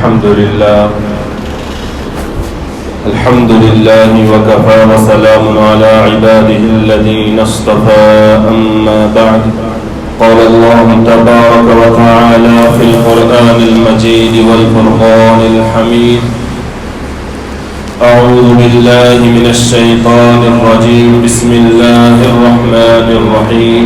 الحمد لله وكفى وسلام على عباده الذين اصطفى أما بعد قال الله تبارك وتعالى في القرآن المجيد والفرقان الحميد أعوذ بالله من الشيطان الرجيم بسم الله الرحمن الرحيم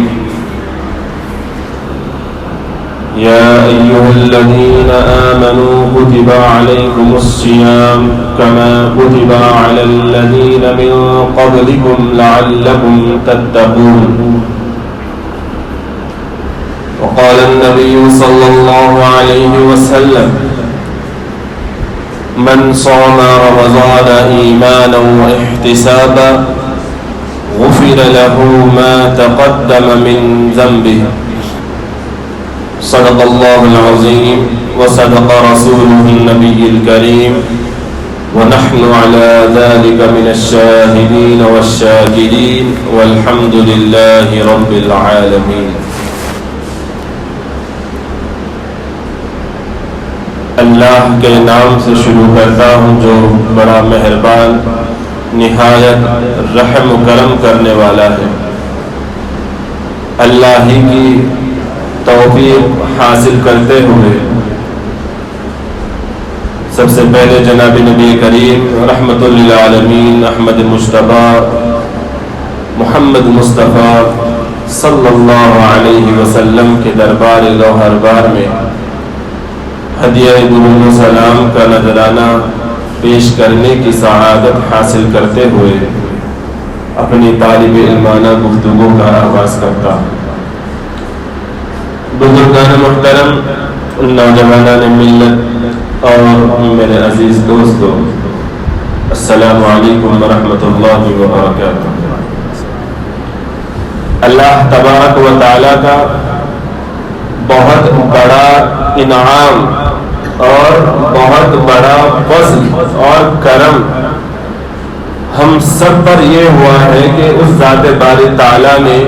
يا أيها الذين آمنوا كتب عليكم الصيام كما كتب على الذين من قبلكم لعلكم تتقون وقال النبي صلى الله عليه وسلم من صام رمضان إيمانا واحتسابا غفر له ما تقدم من ذنبه صدق الله العظيم وصدق رسوله النبي الكريم ونحن على ذلك من الشاهدين والشاكرين والحمد لله رب العالمين. اللہ کے نام سے شروع کرتا ہوں جو بڑا مہربان نہایت رحم و کرم کرنے والا ہے. اللہ ہی کی توفیق حاصل کرتے ہوئے سب سے پہلے جناب نبی کریم رحمت للعالمین احمد مصطفیٰ محمد مصطفیٰ صلی اللہ علیہ وسلم کے دربار گوہر بار میں ہدیہ درود و سلام کا نذرانہ پیش کرنے کی سعادت حاصل کرتے ہوئے اپنی طالب علمانہ گفتگو کا آغاز کرتا ہوں. بزرگان محترم، نوجوانان ملت اور میرے عزیز دوستو، السلام علیکم ورحمۃ اللہ وبرکاتہ. اللہ تبارک و تعالی کا بہت بڑا انعام اور بہت بڑا فضل اور کرم ہم سب پر یہ ہوا ہے کہ اس ذات باری تعالی نے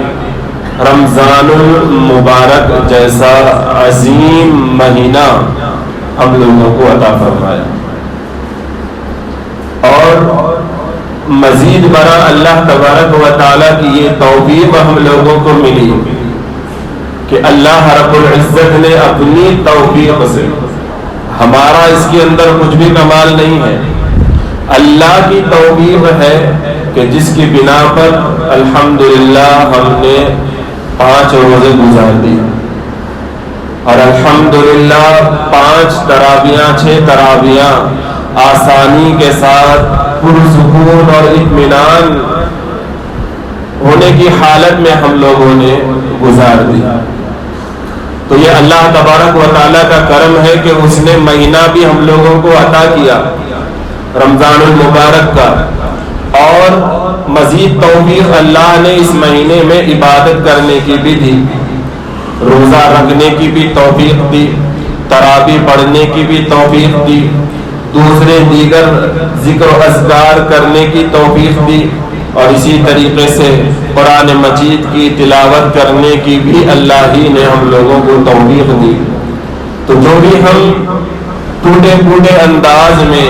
رمضان المبارک جیسا عظیم مہینہ ہم لوگوں کو عطا فرمایا. اور مزید برآں اللہ تبارک و تعالیٰ کی یہ توفیق ہم لوگوں کو ملی کہ اللہ رب العزت نے اپنی توفیق سے، ہمارا اس کے اندر کچھ بھی کمال نہیں ہے، اللہ کی توفیق ہے کہ جس کی بنا پر الحمدللہ ہم نے 5 روزے گزار دی اور الحمدللہ 5 تراویاں 6 تراویاں آسانی کے ساتھ پرسکون اور اطمینان ہونے کی حالت میں ہم لوگوں نے گزار دی. تو یہ اللہ تبارک و تعالیٰ کا کرم ہے کہ اس نے مہینہ بھی ہم لوگوں کو عطا کیا رمضان المبارک کا، اور مزید توفیق اللہ نے اس مہینے میں عبادت کرنے کی بھی دی، روزہ رکھنے کی بھی توفیق دی، تراویح پڑھنے کی بھی توفیق دی، دوسرے دیگر ذکر و اذکار کرنے کی توفیق دی، اور اسی طریقے سے قرآن مجید کی تلاوت کرنے کی بھی اللہ ہی نے ہم لوگوں کو توفیق دی. تو جو بھی ہم ٹوٹے پھوٹے انداز میں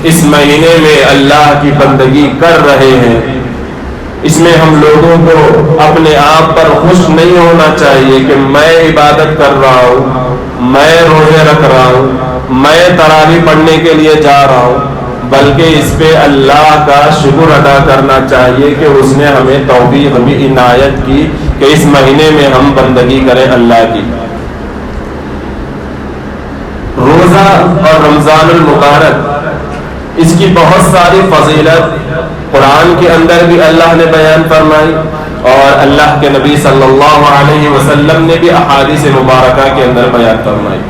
اس مہینے میں اللہ کی بندگی کر رہے ہیں، اس میں ہم لوگوں کو اپنے آپ پر خوش نہیں ہونا چاہیے کہ میں عبادت کر رہا ہوں، میں روزے رکھ رہا ہوں، میں تراویح پڑھنے کے لیے جا رہا ہوں، بلکہ اس پہ اللہ کا شکر ادا کرنا چاہیے کہ اس نے ہمیں توفیق بھی عنایت کی کہ اس مہینے میں ہم بندگی کریں اللہ کی. روزہ اور رمضان المبارک، اس کی بہت ساری فضیلت قرآن کے اندر بھی اللہ نے بیان فرمائی اور اللہ کے نبی صلی اللہ علیہ وسلم نے بھی احادیث مبارکہ کے اندر بیان فرمائی.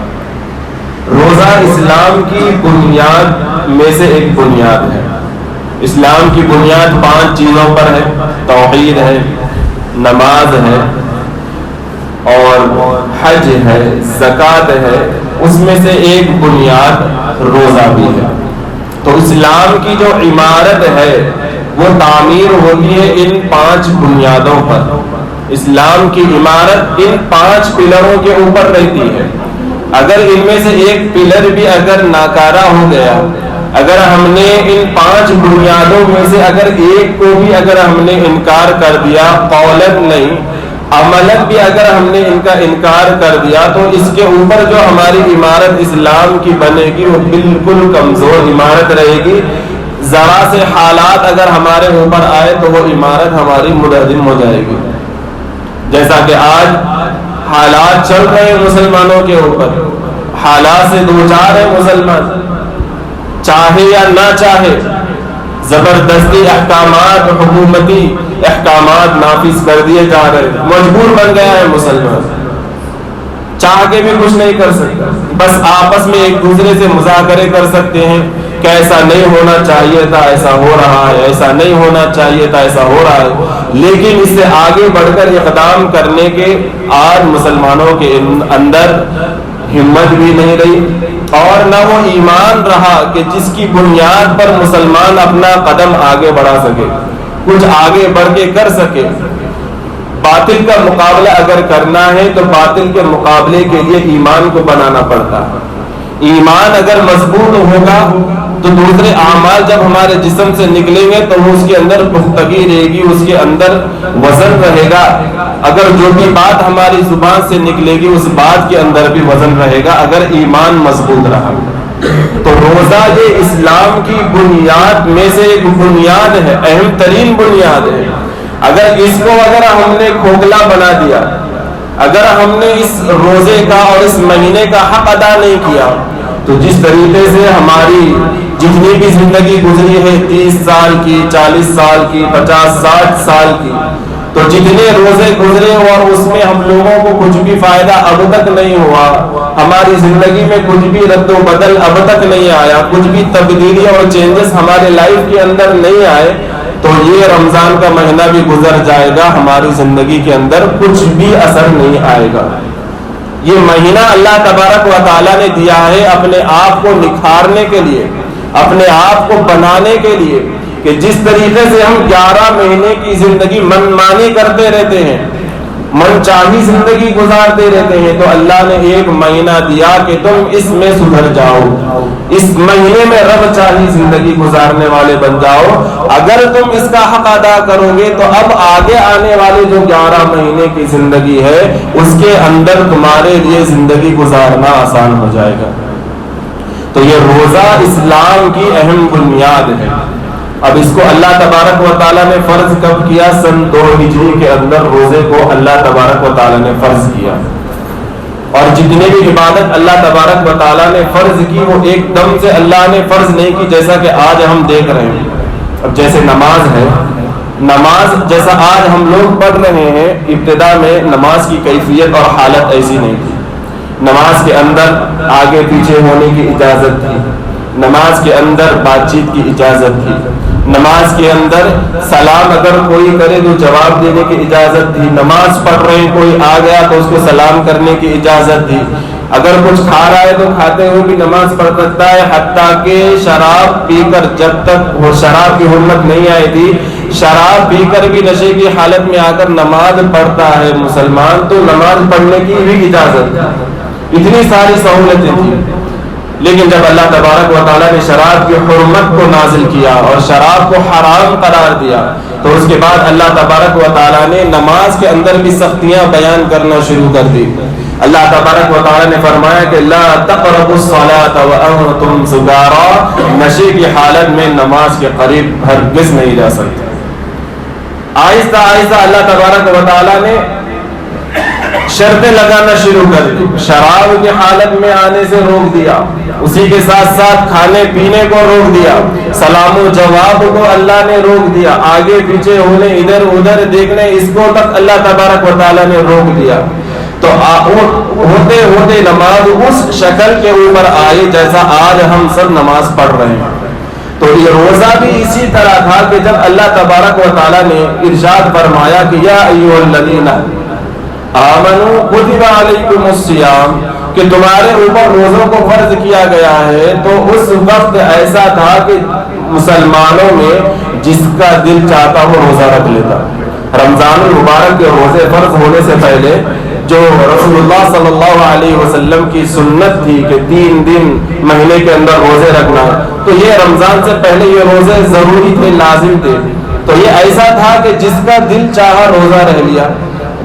روزہ اسلام کی بنیاد میں سے ایک بنیاد ہے. اسلام کی بنیاد 5 چیزوں پر ہے، توحید ہے، نماز ہے اور حج ہے، زکوٰۃ ہے، اس میں سے ایک بنیاد روزہ بھی ہے. تو اسلام کی جو عمارت ہے وہ تعمیر ہوتی ہے ان 5 بنیادوں پر. اسلام کی عمارت ان 5 پلروں کے اوپر رہتی ہے. اگر ان میں سے ایک پلر بھی اگر ناکارہ ہو گیا، اگر ہم نے ان 5 بنیادوں میں سے اگر ایک کو بھی اگر ہم نے انکار کر دیا، قولاً نہیں عملاً بھی اگر ہم نے ان کا انکار کر دیا، تو اس کے اوپر جو ہماری عمارت اسلام کی بنے گی وہ بالکل کمزور عمارت رہے گی. ذرا سے حالات اگر ہمارے اوپر آئے تو وہ عمارت ہماری منہدم ہو جائے گی. جیسا کہ آج حالات چل رہے ہیں مسلمانوں کے اوپر، حالات سے دوچار ہے مسلمان، چاہے یا نہ چاہے زبردستی احکامات، حکومتی احکامات نافذ کر دیے جا رہے ہیں. مجبور بن گیا ہے مسلمان، چاہ کے بھی کچھ نہیں کر سکتا. بس آپس میں ایک دوسرے سے مذاکرے کر سکتے ہیں کہ ایسا نہیں ہونا چاہیے تھا، ایسا ہو رہا ہے، ایسا نہیں ہونا چاہیے تھا، ایسا ہو رہا ہے. لیکن اس سے آگے بڑھ کر اقدام کرنے کے آج مسلمانوں کے اندر ہمت بھی نہیں رہی، اور نہ وہ ایمان رہا کہ جس کی بنیاد پر مسلمان اپنا قدم آگے بڑھا سکے، کچھ آگے بڑھ کے کر سکے. باطل کا مقابلہ اگر کرنا ہے تو باطل کے مقابلے کے لیے ایمان کو بنانا پڑتا ہے. ایمان اگر مضبوط ہوگا تو دوسرے اعمال جب ہمارے جسم سے نکلیں گے تو اس کے اندر پختگی رہے گی، اس کے اندر وزن رہے گا. اگر جو بھی بات ہماری زبان سے نکلے گی اس بات کے اندر بھی وزن رہے گا اگر ایمان مضبوط رہا. تو روزہ یہ اسلام کی بنیاد میں سے ایک بنیاد ہے، اہم ترین بنیاد ہے. اگر اس کو اگر ہم نے کھوکھلا بنا دیا، اگر ہم نے اس روزے کا اور اس مہینے کا حق ادا نہیں کیا، تو جس طریقے سے ہماری جتنی بھی زندگی گزری ہے 30 سال کی، 40 سال کی، 50 60 سال کی، تو جتنے روزے گزرے اور اس میں ہم لوگوں کو کچھ بھی فائدہ اب تک نہیں ہوا، ہماری زندگی میں کچھ بھی رد و بدل اب تک نہیں آیا، کچھ بھی تبدیلی اور چینجز ہمارے لائف کے اندر نہیں آئے، تو یہ رمضان کا مہینہ بھی گزر جائے گا، ہماری زندگی کے اندر کچھ بھی اثر نہیں آئے گا. یہ مہینہ اللہ تبارک و تعالیٰ نے دیا ہے اپنے آپ کو نکھارنے کے لیے، اپنے آپ کو بنانے کے لیے، کہ جس طریقے سے ہم 11 مہینے کی زندگی من مانی کرتے رہتے ہیں، من چاہی زندگی گزارتے رہتے ہیں، تو اللہ نے ایک مہینہ دیا کہ تم اس میں سدھر جاؤ، اس مہینے میں رب چاہی زندگی گزارنے والے بن جاؤ. اگر تم اس کا حق ادا کرو گے تو اب آگے آنے والے جو 11 مہینے کی زندگی ہے اس کے اندر تمہارے لیے زندگی گزارنا آسان ہو جائے گا. تو یہ روزہ اسلام کی اہم بنیاد ہے. اب اس کو اللہ تبارک و تعالیٰ نے فرض کب کیا؟ سن 2 ہجری کے اندر روزے کو اللہ تبارک و تعالیٰ نے فرض کیا. اور جتنے بھی عبادت اللہ تبارک و تعالیٰ نے فرض کی وہ ایک دم سے اللہ نے فرض نہیں کی، جیسا کہ آج ہم دیکھ رہے ہیں. اب جیسے نماز ہے، نماز جیسا آج ہم لوگ پڑھ رہے ہیں، ابتدا میں نماز کی کیفیت اور حالت ایسی نہیں تھی. نماز کے اندر آگے پیچھے ہونے کی اجازت تھی، نماز کے اندر بات چیت کی اجازت تھی، نماز کے اندر سلام اگر کوئی کرے تو جواب دینے کی اجازت تھی، نماز پڑھ رہے ہیں کوئی آ گیا تو اس کو سلام کرنے کی اجازت تھی، اگر کچھ کھا رہا ہے تو کھاتے ہوئے بھی نماز پڑھ سکتا ہے. حتیٰ کہ شراب پی کر، جب تک وہ شراب کی حرمت نہیں آئی تھی، شراب پی کر بھی نشے کی حالت میں آ کر نماز پڑھتا ہے مسلمان تو نماز پڑھنے کی بھی اجازت ہے. اتنی ساری سہولتیں تھیں. لیکن جب اللہ تبارک و تعالیٰ نے شراب کی حرمت کو نازل کیا اور شراب کو حرام قرار دیا تو اس کے بعد اللہ تبارک و تعالیٰ نے نماز کے اندر بھی سختیاں بیان کرنا شروع کر دی. اللہ تبارک و تعالیٰ نے فرمایا کہ لا تقربوا الصلاة وانتم سکارى، نشے کی حالت میں نماز کے قریب ہرگز نہیں جا سکتے. آہستہ آہستہ اللہ تبارک و تعالیٰ نے شرطیں لگانا شروع کر دی. شراب کی حالت میں آنے سے روک دیا، اسی کے ساتھ ساتھ کھانے پینے کو روک دیا، سلام و جواب کو اللہ نے روک دیا، آگے پیچھے ہونے ادھر ادھر دیکھنے اس کو تک اللہ تبارک و تعالیٰ نے روک دیا. تو ہوتے ہوتے نماز اس شکل کے اوپر آئی جیسا آج ہم سب نماز پڑھ رہے ہیں. تو یہ روزہ بھی اسی طرح تھا کہ جب اللہ تبارک و تعالیٰ نے ارشاد فرمایا کہ یا ایھا الذین آمنوا کتب علیکم الصیام، کہ تمہارے اوپر روزوں کو فرض کیا گیا ہے، تو اس وقت ایسا تھا کہ مسلمانوں میں جس کا دل چاہتا وہ روزہ رکھ لیتا. رمضان المبارک کے روزے فرض ہونے سے پہلے جو رسول اللہ صلی اللہ علیہ وسلم کی سنت تھی کہ 3 دن مہینے کے اندر روزے رکھنا، تو یہ رمضان سے پہلے یہ روزے ضروری تھے، لازم تھے. تو یہ ایسا تھا کہ جس کا دل چاہا روزہ رہ لیا،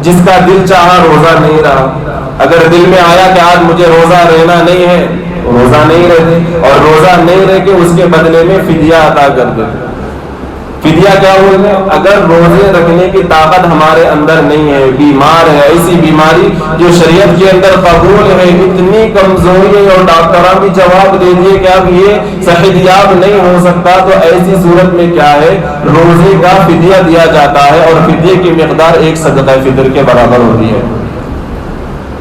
جس کا دل چاہا روزہ نہیں رہا. اگر دل میں آیا کہ آج مجھے روزہ رہنا نہیں ہے، روزہ نہیں رہتے، اور روزہ نہیں رہ کے اس کے بدلے میں فدیہ ادا کر دیتے. فدیہ کیا بولتے ہیں؟ اگر روزے رکھنے کی طاقت ہمارے اندر نہیں ہے، بیمار ہے، ایسی بیماری جو شریعت کے اندر قبول ہے، اتنی کمزوری ہے اور ڈاکٹران بھی جواب دے دیے کہ اب یہ صحت یاب نہیں ہو سکتا، تو ایسی صورت میں کیا ہے، روزے کا فدیہ دیا جاتا ہے، اور فدیے کی مقدار 1 صدقہ فطر کے برابر ہوتی ہے.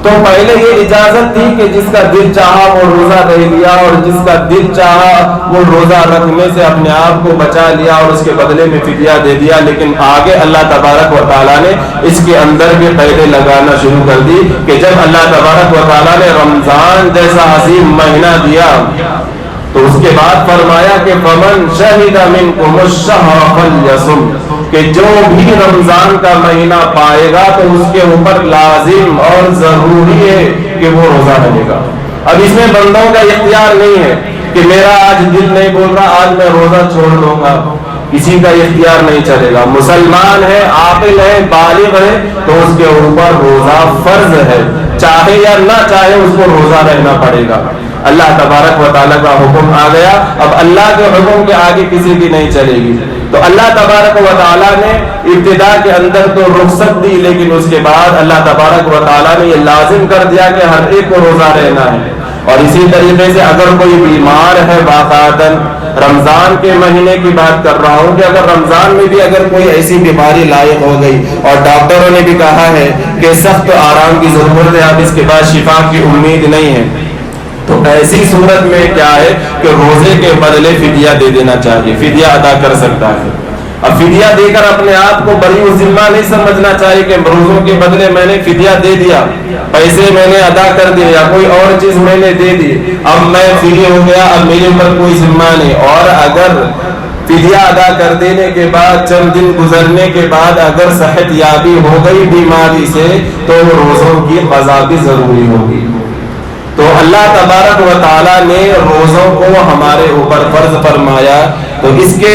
تو پہلے یہ اجازت تھی کہ جس کا دل چاہا وہ روزہ رہ لیا، اور جس کا دل چاہا وہ روزہ رکھنے سے اپنے آپ کو بچا لیا اور اس کے بدلے میں فدیہ دے دیا. لیکن آگے اللہ تبارک و تعالیٰ نے اس کے اندر بھی قیدیں لگانا شروع کر دی کہ جب اللہ تبارک و تعالیٰ نے رمضان جیسا عظیم مہینہ دیا تو اس کے بعد فرمایا کہ فمن شہد منکم الشہر فلیصم، کہ جو بھی رمضان کا مہینہ پائے گا تو اس کے اوپر لازم اور ضروری ہے کہ وہ روزہ رکھے گا. اب اس میں بندوں کا اختیار نہیں ہے کہ میرا آج دل نہیں بول رہا، آج میں روزہ چھوڑ دوں گا، کسی کا اختیار نہیں چلے گا. مسلمان ہے، عاقل ہے، بالغ ہے، تو اس کے اوپر روزہ فرض ہے، چاہے یا نہ چاہے اس کو روزہ رہنا پڑے گا. اللہ تبارک و تعالیٰ کا حکم آ گیا، اب اللہ کے حکم کے آگے کسی کی نہیں چلے گی. تو اللہ تبارک و تعالیٰ نے ابتدا کے اندر تو رخصت دی، لیکن اس کے بعد اللہ تبارک و تعالیٰ نے یہ لازم کر دیا کہ ہر ایک کو روزہ رہنا ہے. اور اسی طریقے سے اگر کوئی بیمار ہے، باقاعدہ رمضان کے مہینے کی بات کر رہا ہوں کہ اگر رمضان میں بھی اگر کوئی ایسی بیماری لاحق ہو گئی اور ڈاکٹروں نے بھی کہا ہے کہ سخت آرام کی ضرورت ہے، اب اس کے بعد شفا کی امید نہیں ہے، تو ایسی صورت میں کیا ہے کہ روزے کے بدلے فدیہ دے دینا چاہیے، فدیہ ادا کر سکتا ہے. اب فدیہ دے کر اپنے آپ کو بری و ذمہ نہیں سمجھنا چاہیے کہ روزوں کے بدلے میں نے فدیہ دے دیا، پیسے میں نے ادا کر دیے یا کوئی اور چیز میں نے دے دی، اب میں فری ہو گیا، اب میرے اوپر کوئی ذمہ نہیں. اور اگر فدیہ ادا کر دینے کے بعد چند دن گزرنے کے بعد اگر صحت یابی ہو گئی بیماری سے تو روزوں کی قضا بھی ضروری ہوگی. تو اللہ تبارک و تعالیٰ نے روزوں کو ہمارے اوپر فرض فرمایا، تو اس کے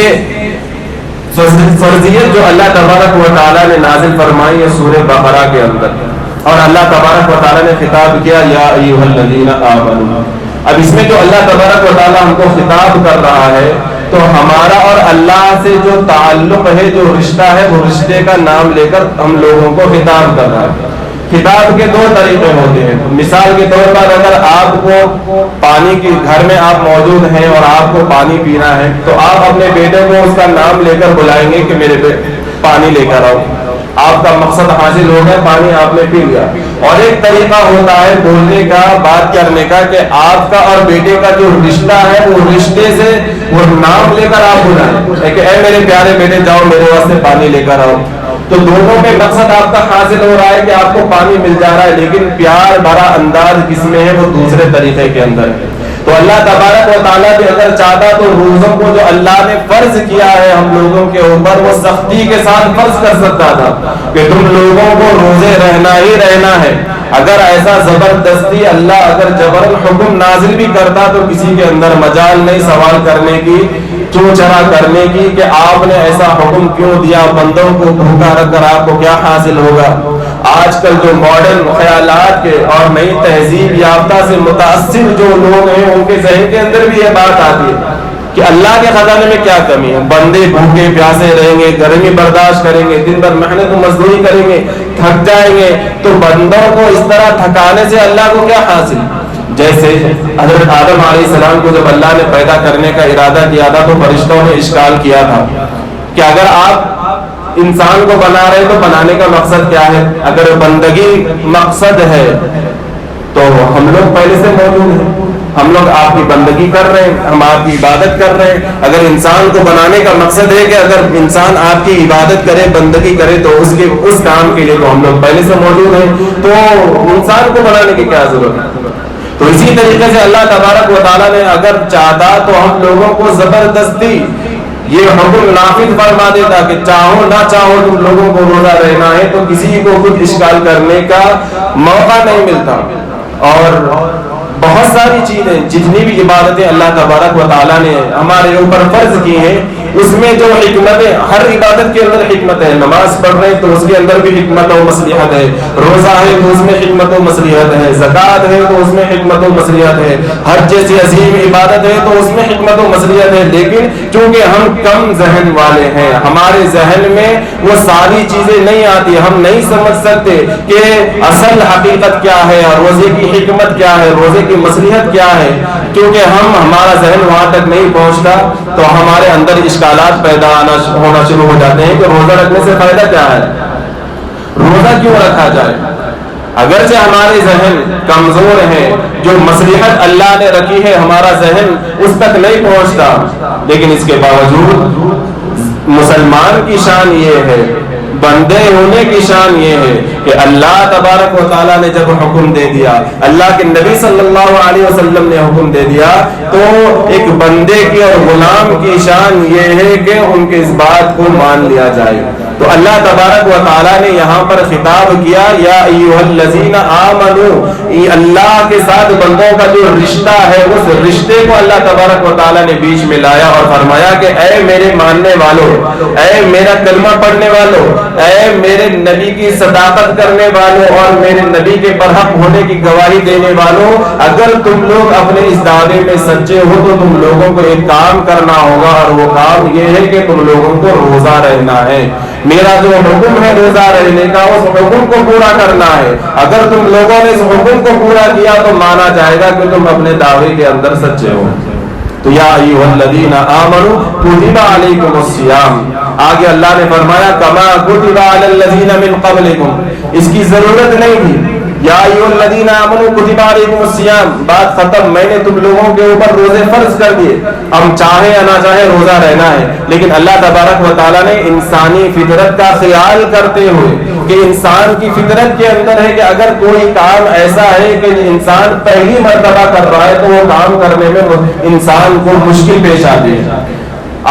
فرضیت جو اللہ تبارک و تعالیٰ نے نازل فرمائی ہے سورہ بقرہ کے اندر، اور اللہ تبارک و تعالیٰ نے خطاب کیا یا ایھا الذین آمنوا. اب اس میں جو اللہ تبارک و تعالیٰ ہم کو خطاب کر رہا ہے تو ہمارا اور اللہ سے جو تعلق ہے، جو رشتہ ہے، وہ رشتے کا نام لے کر ہم لوگوں کو خطاب کر رہا ہے. خطاب کے 2 طریقے ہوتے ہیں. مثال کے طور پر اگر آپ کو پانی کی گھر میں آپ موجود ہیں اور آپ کو پانی پینا ہے تو آپ اپنے بیٹے کو اس کا نام لے کر بلائیں گے کہ میرے پانی لے کر آؤ. آپ کا مقصد حاصل ہو گیا، پانی آپ نے پی لیا. اور ایک طریقہ ہوتا ہے بولنے کا، بات کرنے کا، کہ آپ کا اور بیٹے کا جو رشتہ ہے وہ رشتے سے وہ نام لے کر آپ بلائیں کہ اے میرے پیارے بیٹے جاؤ میرے واسطے پانی لے کر آؤ. تو دونوں میں مقصد آپ کا حاصل ہو رہا ہے کہ آپ کو پانی مل جا رہا ہے، لیکن پیار بھرا انداز کس میں ہے، وہ دوسرے طریقے کے اندر ہے. تو اللہ تبارک و تعالیٰ بھی اگر چاہتا تو روزوں کو جو اللہ نے فرض کیا ہے ہم لوگوں کے اوپر وہ سختی کے ساتھ فرض کر سکتا تھا کہ تم لوگوں کو روزے رہنا ہی رہنا ہے. اگر ایسا زبردستی اللہ اگر جبرن حکم نازل بھی کرتا تو کسی کے اندر مجال نہیں سوال کرنے کی، چوں چرا کرنے کی کہ آپ نے ایسا حکم کیوں دیا، بندوں کو بھوکا رکھ کر آپ کو کیا حاصل ہوگا. آج کل جو ماڈرن خیالات کے اور نئی تہذیب یافتہ سے متاثر جو لوگ ہیں ان کے ذہن کے اندر بھی یہ بات آتی ہے کہ اللہ کے خزانے میں کیا کمی ہے. بندے بھوکے پیاسے رہیں گے، گرمی برداشت کریں گے، دن بھر محنت و مزدوری کریں گے، تھک جائیں گے، تو بندوں کو اس طرح تھکانے سے اللہ کو کیا حاصل. جیسے حضرت آدم علیہ السلام کو جب اللہ نے پیدا کرنے کا ارادہ کیا تھا تو فرشتوں نے اشکال کیا تھا کہ اگر آپ انسان کو بنا رہے تو بنانے کا مقصد کیا ہے. اگر بندگی مقصد ہے تو ہم لوگ پہلے سے موجود ہیں، ہم لوگ آپ کی بندگی کر رہے ہیں، ہم آپ کی عبادت کر رہے ہیں. اگر انسان کو بنانے کا مقصد ہے کہ اگر انسان آپ کی عبادت کرے، بندگی کرے، تو اس کام کے لیے تو ہم لوگ پہلے سے موجود ہیں، تو انسان کو بنانے کی کیا ضرورت ہے. تو اسی طریقے سے اللہ تبارک و تعالیٰ نے اگر چاہتا تو ہم لوگوں کو زبردستی یہ حکم نافذ فرما دیتا کہ چاہو نہ چاہو تم لوگوں کو روزہ رہنا ہے، تو کسی کو خود اشکال کرنے کا موقع نہیں ملتا۔ اور بہت ساری چیزیں، جتنی بھی عبادتیں اللہ تبارک و تعالیٰ نے ہمارے اوپر فرض کی ہیں، اس میں جو حکمتیں، ہر عبادت کے اندر حکمت ہے۔ نماز پڑھ رہے ہیں تو اس کے اندر بھی حکمت و مصلحت ہے، روزہ ہے تو اس میں حکمت و مصلحت ہے، زکوٰۃ ہے تو اس میں حکمت و مصلحت ہے، حج جیسی عظیم عبادت ہے تو اس میں حکمت و مصلحت ہے۔ لیکن چونکہ ہم کم ذہن والے ہیں، ہمارے ذہن میں وہ ساری چیزیں نہیں آتی، ہم نہیں سمجھ سکتے کہ اصل حقیقت کیا ہے اور روزے کی حکمت کیا ہے، روزے کی مصلحت کیا ہے۔ کیونکہ ہمارا ذہن وہاں تک نہیں پہنچتا تو ہمارے اندر اشکالات پیدا ہونا شروع ہو جاتے ہیں کہ روزہ رکھنے سے فائدہ کیا ہے، روزہ کیوں رکھا جائے۔ اگرچہ ہمارے ذہن کمزور ہیں، جو مصلحت اللہ نے رکھی ہے ہمارا ذہن اس تک نہیں پہنچتا، لیکن اس کے باوجود مسلمان کی شان یہ ہے، بندے ہونے کی شان یہ ہے کہ اللہ تبارک و تعالیٰ نے جب حکم دے دیا، اللہ کے نبی صلی اللہ علیہ وسلم نے حکم دے دیا، تو ایک بندے کی اور غلام کی شان یہ ہے کہ ان کے اس بات کو مان لیا جائے۔ تو اللہ تبارک و تعالیٰ نے یہاں پر خطاب کیا، یا ایھا الذین آمنوا، اللہ کے ساتھ بندوں کا جو رشتہ ہے اس رشتے کو اللہ تبارک و تعالیٰ نے بیچ میں لایا اور فرمایا کہ اے میرے ماننے والوں، اے میرا کلمہ پڑھنے والوں، اے میرے نبی کی صداقت کرنے والوں اور میرے نبی کے برحق ہونے کی گواہی دینے والوں، اگر تم لوگ اپنے اس دعوے میں سچے ہو تو تم لوگوں کو ایک کام کرنا ہوگا، اور وہ کام یہ ہے کہ تم لوگوں کو روزہ رہنا ہے۔ میرا جو حکم ہے روزہ رہنے کا، اس حکم کو پورا کرنا ہے۔ اگر تم لوگوں نے اس حکم کو پورا کیا تو مانا جائے گا کہ تم اپنے دعوے کے اندر سچے ہو۔ تو یا ایھا الذین آمنوا کتب علیکم الصیام، آگے اللہ نے فرمایا کما کتب علی الذین من قبلکم، اس کی ضرورت نہیں تھی۔ یا ایھا الذین آمنوا کتب علیکم الصیام، بات ختم، میں نے تم لوگوں کے اوپر روزے فرض کر دیے، ہم چاہے یا نہ چاہے روزہ رہنا ہے۔ لیکن اللہ تبارک و تعالیٰ نے انسانی فطرت کا خیال کرتے ہوئے کہ انسان کی فطرت کے اندر ہے کہ اگر کوئی کام ایسا ہے کہ انسان پہلی مرتبہ کر رہا ہے تو وہ کام کرنے میں انسان کو مشکل پیش آتی ہے۔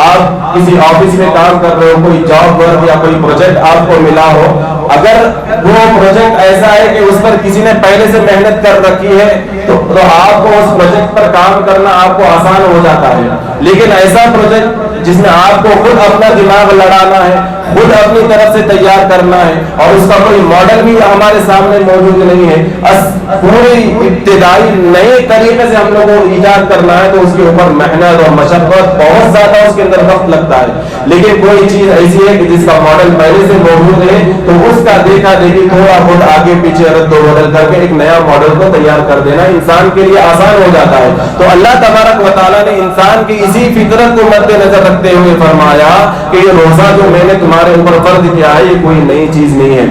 آپ کسی آفس میں کام کر رہے ہو، کوئی جاب ورک یا کوئی پروجیکٹ آپ کو ملا ہو، اگر وہ پروجیکٹ ایسا ہے کہ اس پر کسی نے پہلے سے محنت کر رکھی ہے تو آپ کو اس پروجیکٹ پر کام کرنا آپ کو آسان ہو جاتا ہے۔ لیکن ایسا پروجیکٹ جس میں آپ کو خود اپنا دماغ لڑانا ہے، خود اپنی طرف سے تیار کرنا ہے، اور اس کا کوئی ماڈل بھی ہمارے سامنے موجود نہیں ہے، پوری ابتدائی نئے طریقے سے ہم لوگوں کو ایجاد کرنا ہے، تو اس کے اوپر محنت اور مشقت بہت زیادہ اس کے اندر وقت لگتا ہے۔ لیکن کوئی چیز ایسی ہے کہ جس کا ماڈل پہلے سے موجود ہے تو اس کا دیکھا دیکھی تھوڑا بہت آگے پیچھے رد و بدل کر کے ایک نیا ماڈل کو تیار کر دینا انسان کے لیے آسان ہو جاتا ہے۔ تو اللہ تبارک و تعالیٰ نے انسان کی اسی فطرت کو مد نظر رکھتے ہوئے فرمایا کہ یہ روزہ جو میں نے تمہارے اوپر فرض کیا ہے یہ کوئی نئی چیز نہیں ہے۔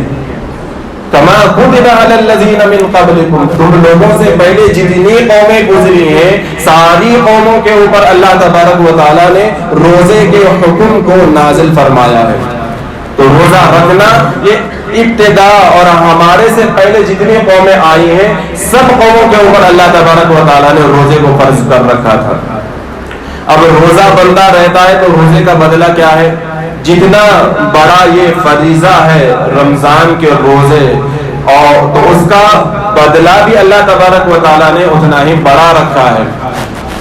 کما کتب علی الذین من قبلکم، تم لوگوں سے پہلے جتنی قومیں گزری ہیں ساری قوموں کے اوپر اللہ تبارک و تعالیٰ نے روزے کے حکم کو نازل فرمایا ہے۔ تو روزہ رکھنا یہ ابتدا، اور ہمارے سے پہلے جتنی قومیں آئی ہیں سب قوموں کے اوپر اللہ تبارک و تعالیٰ نے روزے کو فرض کر رکھا تھا۔ اب روزہ بندہ رہتا ہے تو روزے کا بدلہ کیا ہے؟ جتنا بڑا یہ فریضہ ہے رمضان کے روزے، اور تو اس کا بدلہ بھی اللہ تبارک و تعالیٰ نے اتنا ہی بڑا رکھا ہے،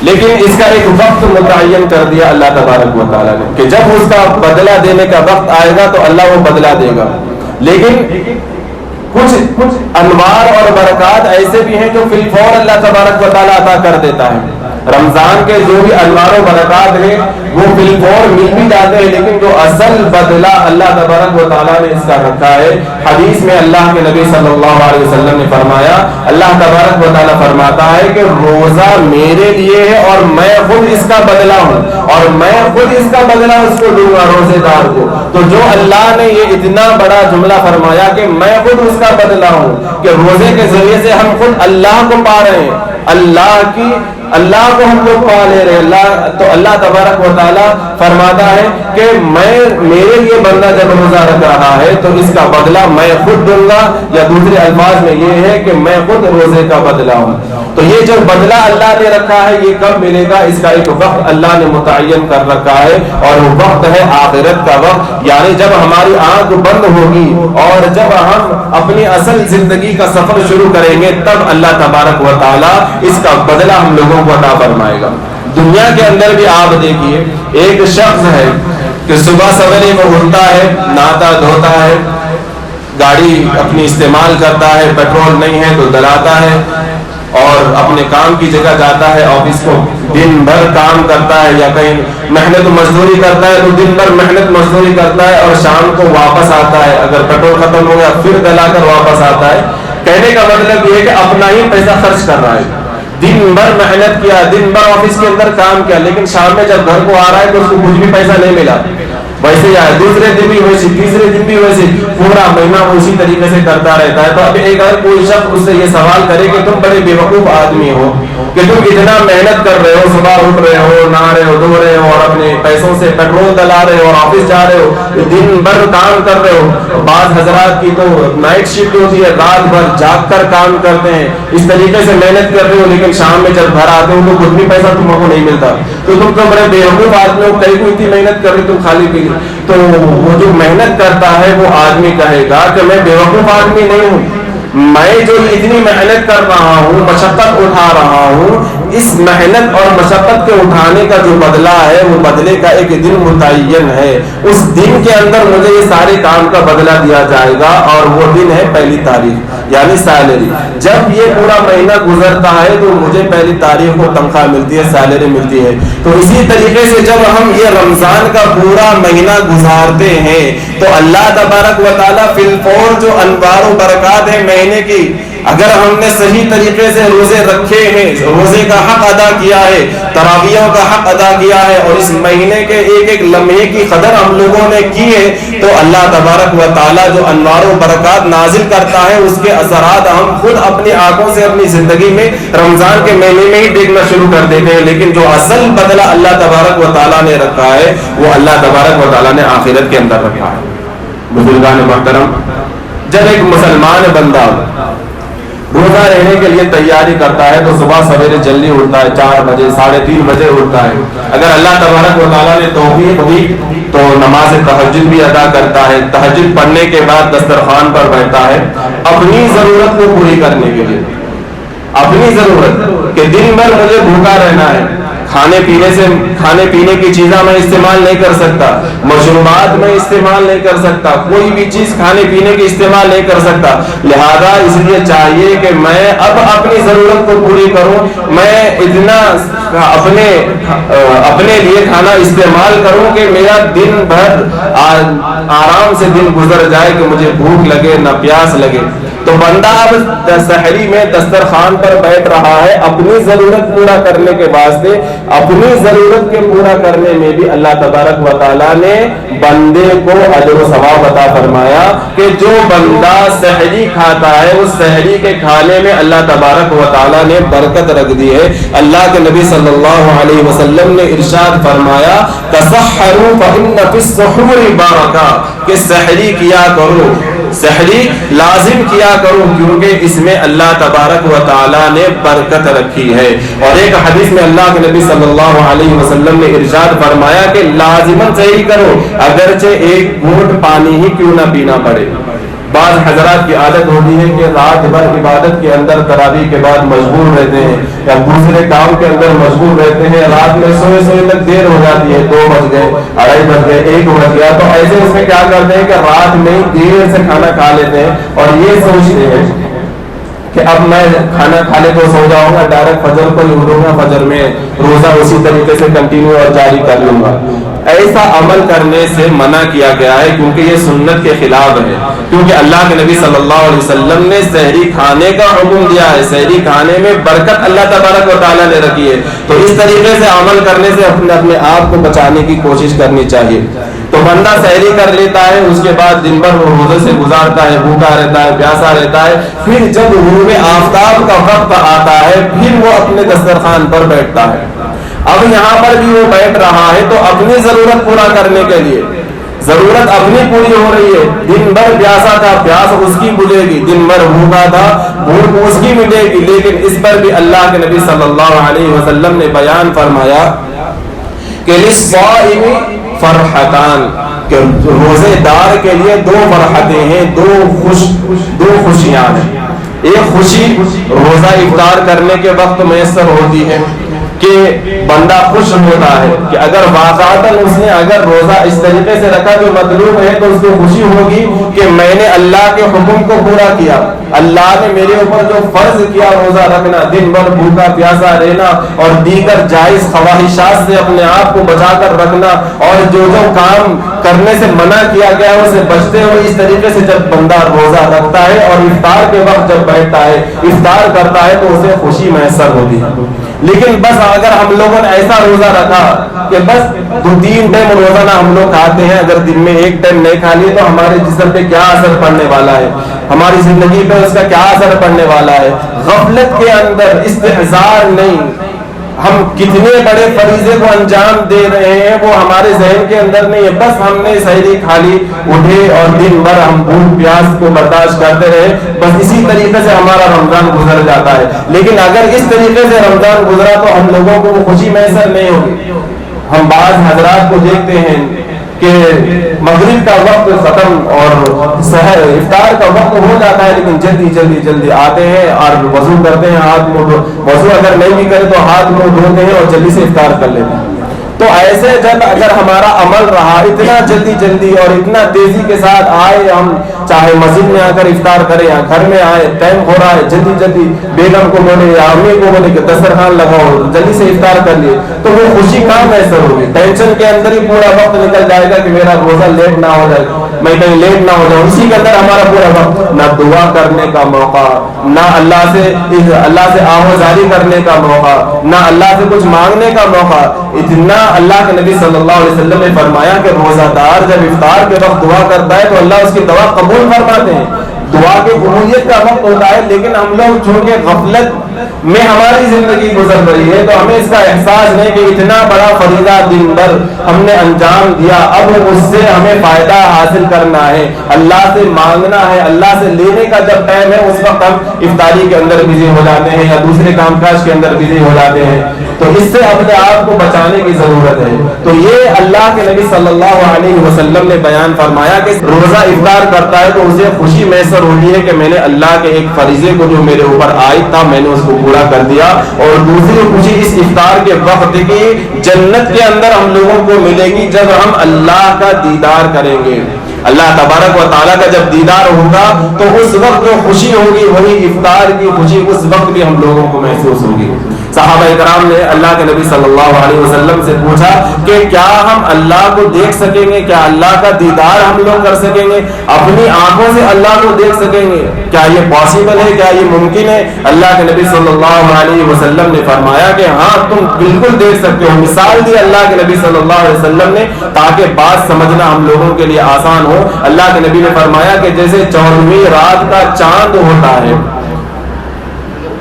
لیکن اس کا ایک وقت متعین کر دیا اللہ تبارک و تعالیٰ نے کہ جب اس کا بدلہ دینے کا وقت آئے گا تو اللہ وہ بدلہ دے گا۔ لیکن کچھ انوار اور برکات ایسے بھی ہیں جو فی الفور اللہ تبارک و تعالیٰ عطا کر دیتا ہے۔ رمضان کے جو بھی انوار و برکات ہیں وہ فی الفور مل بھی جاتے ہیں، لیکن جو اصل بدلہ اللہ تبارک و تعالیٰ نے اس کا رکھا ہے۔ حدیث میں اللہ کے نبی صلی اللہ علیہ وسلم نے فرمایا، اللہ تبارک و تعالیٰ فرماتا ہے کہ روزہ میرے لیے ہے اور میں خود اس کا بدلہ ہوں، اور میں خود اس کا بدلہ اس کو دوں گا، روزے دار کو۔ تو جو اللہ نے یہ اتنا بڑا جملہ فرمایا کہ میں خود اس کا بدلہ ہوں، کہ روزے کے ذریعے سے ہم خود اللہ کو پا رہے ہیں، اللہ کی اللہ کو ہم لوگ پا لے رہے تو اللہ تبارک و تعالیٰ فرماتا ہے کہ میرے لیے بندہ جب روزہ رکھ رہا ہے تو اس کا بدلہ میں خود دوں گا، یا دوسرے الفاظ میں یہ ہے کہ میں خود روزے کا بدلہ ہوں۔ تو یہ جو بدلہ اللہ نے رکھا ہے یہ کب ملے گا؟ اس کا ایک وقت اللہ نے متعین کر رکھا ہے، اور وہ وقت ہے آخرت کا وقت، یعنی جب ہماری آنکھ بند ہوگی اور جب ہم اپنی اصل زندگی کا سفر شروع کریں گے تب اللہ تبارک و تعالیٰ اس کا بدلہ ہم لوگوں کو عطا فرمائے گا۔ دنیا کے اندر بھی آپ دیکھیے، ایک شخص ہے کہ صبح سویرے وہ اٹھتا ہے، نہاتا دھوتا ہے، گاڑی اپنی استعمال کرتا ہے، پیٹرول نہیں ہے تو دلاتا ہے، اور اپنے کام کی جگہ جاتا ہے، آفس کو دن بھر کام کرتا ہے، یا کہیں محنت مزدوری کرتا ہے تو دن بھر محنت مزدوری کرتا ہے، اور شام کو واپس آتا ہے، اگر پیٹرول ختم ہو گیا پھر دلا کر واپس آتا ہے۔ کہنے کا مطلب یہ ہے کہ اپنا ہی پیسہ خرچ کر رہا ہے، دن بھر محنت کیا، دن بھر آفس کے اندر کام کیا، لیکن شام میں جب گھر کو آ رہا ہے تو اس کو کچھ بھی پیسہ نہیں ملا۔ ویسے ہی آئے دوسرے دن بھی ویسے، تیسرے دن بھی ویسے، پورا مہینہ اسی طریقے سے کرتا رہتا ہے۔ تو اب اگر کوئی شخص اس سے یہ سوال کرے کہ تم بڑے بیوقوف آدمی ہو کہ تم اتنا محنت کر رہے ہو، صبح اٹھ رہے ہو، نہا رہے ہو، دھو رہے ہو، اور اپنے پیسوں سے پیٹرول دلا رہے ہو، اور آفس جا رہے ہو، دن بھر کام کر رہے ہو، بعض حضرات کی تو نائٹ شفٹ ہوتی ہے، رات بھر جاگ کر کام کرتے ہیں، اس طریقے سے محنت کر رہے ہو، لیکن شام میں جب گھر آتے ہو تو کچھ بھی پیسہ تم کو نہیں ملتا، تو تم تو بڑے بیوقوف آدمی ہو، کئی کو اتنی محنت کر رہے تم خالی پی۔ تو وہ جو محنت کرتا ہے وہ آدمی کہے گا کہ میں بیوقوف آدمی نہیں ہوں، میں جو اتنی محنت کر رہا ہوں، مشقت اٹھا رہا ہوں، اس محنت اور مشقت کے اٹھانے کا جو بدلہ ہے وہ بدلے کا ایک دن متعین ہے، اس دن کے اندر مجھے یہ سارے کام کا بدلہ دیا جائے گا، اور وہ دن ہے پہلی تاریخ یعنی سیلری۔ جب یہ پورا مہینہ گزرتا ہے تو مجھے پہلی تاریخ کو تنخواہ ملتی ہے، سیلری ملتی ہے۔ تو اسی طریقے سے جب ہم یہ رمضان کا پورا مہینہ گزارتے ہیں تو اللہ تبارک و تعالیٰ فی الفور جو انوار و برکات ہے مہینے کی، اگر ہم نے صحیح طریقے سے روزے رکھے ہیں، روزے کا حق ادا کیا ہے، تراویحوں کا حق ادا کیا ہے، اور اس مہینے کے ایک ایک لمحے کی قدر ہم لوگوں نے کی ہے، تو اللہ تبارک و تعالیٰ جو انوار و برکات نازل کرتا ہے اس کے اثرات ہم خود اپنی آنکھوں سے اپنی زندگی میں رمضان کے مہینے میں ہی دیکھنا شروع کر دیتے ہیں، لیکن جو اصل بدلہ اللہ تبارک و تعالیٰ نے رکھا ہے وہ اللہ تبارک و تعالیٰ نے آخرت کے اندر رکھا ہے۔ بزرگان محترم، جب ایک مسلمان بندہ روزہ رہنے کے لیے تیاری کرتا ہے تو صبح سویرے جلدی اٹھتا ہے، 4 بجے 3:30 بجے اٹھتا ہے، اگر اللہ تبارک و تعالیٰ نے توفیق دی تو نماز تہجد بھی ادا کرتا ہے، تہجد پڑھنے کے بعد دسترخوان پر بیٹھتا ہے اپنی ضرورت کو پوری کرنے کے لیے، اپنی ضرورت کہ دن بھر مجھے بھوکا رہنا ہے، کھانے پینے کی چیزاں میں استعمال نہیں کر سکتا، مشروبات میں استعمال نہیں کر سکتا، کوئی بھی چیز کھانے پینے کی استعمال نہیں کر سکتا، لہذا اس لیے چاہیے کہ میں اب اپنی ضرورت کو پوری کروں، میں اتنا اپنے لیے کھانا استعمال کروں کہ میرا دن بھر آرام سے دن گزر جائے، کہ مجھے بھوک لگے نہ پیاس لگے۔ تو بندہ اب سحری میں دسترخوان پر بیٹھ رہا ہے اپنی ضرورت پورا کرنے کے واسطے، اپنی ضرورت کے پورا کرنے میں بھی اللہ تبارک و تعالیٰ نے بندے کو اجر و ثواب عطا فرمایا کہ جو بندہ سحری کھاتا ہے اس سحری کے کھانے میں اللہ تبارک و تعالیٰ نے برکت رکھ دی ہے۔ اللہ کے نبی صلی اللہ علیہ وسلم نے ارشاد فرمایا تسحروا فإن فی السحور برکہ، کہ سحری کیا کرو، سحری لازم کیا کرو، کیونکہ اس میں اللہ تبارک و تعالیٰ نے برکت رکھی ہے۔ اور ایک حدیث میں اللہ کے نبی صلی اللہ علیہ وسلم نے ارشاد فرمایا کہ لازماً سحری کرو، اگرچہ ایک گھونٹ پانی ہی کیوں نہ پینا پڑے۔ بعض حضرات کی عادت ہوتی ہے کہ رات بھر عبادت کے اندر تراویح کے بعد مشغول رہتے ہیں یا دوسرے کام کے اندر مشغول رہتے ہیں، رات میں سوئے تک دیر ہو جاتی ہے، 2 بج گئے، 2:30 بج گئے، 1 بج گیا، تو ایسے اس میں کیا کرتے ہیں کہ رات میں دیر سے کھانا کھا لیتے ہیں اور یہ سوچتے ہیں کہ اب میں کھانا کھا لے تو سو جاؤں گا، ڈائریکٹ فجر کو ہی اٹھوں گا، فجر میں روزہ اسی طریقے سے کنٹینیو اور جاری کر لوں گا۔ ایسا عمل کرنے سے منع کیا گیا ہے، کیونکہ یہ سنت کے خلاف ہے، کیونکہ اللہ کے نبی صلی اللہ علیہ وسلم نے سحری کھانے کا حکم دیا ہے، سحری کھانے میں برکت اللہ تبارک و تعالیٰ نے رکھی ہے، تو اس طریقے سے عمل کرنے سے اپنے آپ کو بچانے کی کوشش کرنی چاہیے۔ تو تو بندہ سحری کر لیتا ہے، اس کے بعد دن بھر وہ روزے سے گزارتا ہے، بھوکا رہتا ہے، پیاسا رہتا ہے، پھر جب غروب آفتاب کا وقت آتا ہے پھر وہ اپنے دسترخوان پر بیٹھتا ہے۔ اب یہاں پر بھی وہ بیٹھ رہا ہے تو اپنی ضرورت پورا کرنے کے لیے، ضرورت اپنی پوری ہو رہی ہے۔ دن بھر پیاسا تھا، پیاس اس کی بجھے گی، دن بھر بھوکا تھا، بھوک اس کی مٹے گی، لیکن اس پر بھی اللہ کے نبی صلی اللہ علیہ وسلم نے بیان فرمایا کہ للصائم فرحتان، کہ روزے دار کے لیے دو فرحتیں ہیں، دو خوشیاں ہیں۔ ایک خوشی روزہ افطار کرنے کے وقت میسر ہوتی ہے کہ بندہ خوش ہوتا ہے کہ اگر واقعتاً اس نے اگر روزہ اس طریقے سے رکھا جو مطلوب ہے تو اس کو خوشی ہوگی کہ میں نے اللہ کے حکم کو پورا کیا، اللہ نے میرے اوپر جو فرض کیا روزہ رکھنا، دن بھر بھوکا پیاسا رہنا اور دیگر جائز خواہشات سے اپنے آپ کو بچا کر رکھنا، اور جو کام کرنے سے منع کیا گیا ہے اسے بچتے ہوئے، اس طریقے سے جب بندہ روزہ رکھتا ہے اور افطار کے وقت جب بیٹھتا ہے افطار کرتا ہے تو اسے خوشی میسر ہوتی ہے۔ لیکن بس اگر ہم لوگوں نے ایسا روزہ رکھا کہ بس 2-3 ٹائم روزانہ ہم لوگ کھاتے ہیں، اگر دن میں 1 ٹائم نہیں کھا لیے تو ہمارے جسم پہ کیا اثر پڑنے والا ہے، ہماری زندگی پہ اس کا کیا اثر پڑنے والا ہے۔ غفلت کے اندر استحضار نہیں، ہم کتنے بڑے فریضے کو انجام دے رہے ہیں وہ ہمارے ذہن کے اندر نہیں ہے۔ بس ہم نے سحری کھا لی، اٹھے اور دن بھر ہم بھوک پیاس کو برداشت کرتے رہے، بس اسی طریقے سے ہمارا رمضان گزر جاتا ہے۔ لیکن اگر اس طریقے سے رمضان گزرا تو ہم لوگوں کو وہ خوشی میسر نہیں ہوگی۔ ہم بعض حضرات کو دیکھتے ہیں کہ مغرب کا وقت ختم اور سحر افطار کا وقت ہو جاتا ہے، لیکن جلدی آتے ہیں اور وضو کرتے ہیں، ہاتھ منہ وضو اگر نہیں بھی کرے تو ہاتھ منہ دھوتے ہیں اور جلدی سے افطار کر لیتے ہیں۔ تو ایسے جب اگر ہمارا عمل رہا اتنا جلدی اور اتنا تیزی کے ساتھ آئے، ہم چاہے مسجد میں آ کر افطار کریں یا گھر میں آئے، ٹائم ہو رہا ہے، جلدی بیگم کو بولے یا امی کو بولے کہ دسترخوان لگاؤ، جلدی سے افطار کر لیے، تو وہ خوشی کہاں میسر ہوگی؟ ٹینشن کے اندر ہی پورا وقت نکل جائے گا کہ میرا روزہ لیٹ نہ ہو جائے، میں کہیں لیٹ نہ ہو جاؤں۔ اسی کے اندر ہمارا پورا وقت، نہ دعا کرنے کا موقع، نہ اللہ سے آہوازاری کرنے کا موقع، نہ اللہ سے کچھ مانگنے کا موقع۔ اتنا اللہ کے نبی صلی اللہ علیہ وسلم نے فرمایا کہ روزہ دار جب افطار کے وقت دعا کرتا ہے تو اللہ اس کی دعا قبول فرماتے ہیں، دعا کی قبولیت کا وقت ہوتا ہے۔ لیکن ہم لوگ چونکہ غفلت میں ہماری زندگی گزر رہی ہے تو ہمیں اس کا احساس نہیں کہ اتنا بڑا فریضہ دن بھر ہم نے انجام دیا، اب اس سے ہمیں فائدہ حاصل کرنا ہے، اللہ سے مانگنا ہے، اللہ سے لینے کا جب ٹائم ہے اس وقت ہم افطاری کے اندر بزی ہو جاتے ہیں یا دوسرے کام کاج کے اندر بزی ہو جاتے ہیں۔ تو اس سے اپنے آپ کو بچانے کی ضرورت ہے۔ تو یہ اللہ کے نبی صلی اللہ علیہ وسلم نے بیان فرمایا کہ روزہ افطار کرتا ہے تو اسے خوشی میسر ہوتی ہے کہ میں نے اللہ کے ایک فریضے کو جو میرے اوپر عائد تھا میں نے اس کو پورا کر دیا، اور دوسری خوشی اس افطار کے وقت کی جنت کے اندر ہم لوگوں کو ملے گی جب ہم اللہ کا دیدار کریں گے۔ اللہ تبارک و تعالیٰ کا جب دیدار ہوگا تو اس وقت جو خوشی ہوگی وہی افطار کی خوشی اس وقت بھی ہم لوگوں کو محسوس ہوگی۔ صحابہ کرام نے اللہ کے نبی صلی اللہ علیہ وسلم سے پوچھا کہ کیا ہم اللہ کو دیکھ سکیں گے، کیا اللہ کا دیدار ہم لوگ کر سکیں گے، اپنی آنکھوں سے اللہ کو دیکھ سکیں گے، کیا یہ پاسبل ہے، کیا یہ ممکن ہے؟ اللہ کے نبی صلی اللہ علیہ وسلم نے فرمایا کہ ہاں تم بالکل دیکھ سکتے ہو۔ مثال دی اللہ کے نبی صلی اللہ علیہ وسلم نے تاکہ بات سمجھنا ہم لوگوں کے لیے آسان ہو۔ اللہ کے نبی نے فرمایا کہ جیسے 14ویں رات کا چاند ہوتا ہے،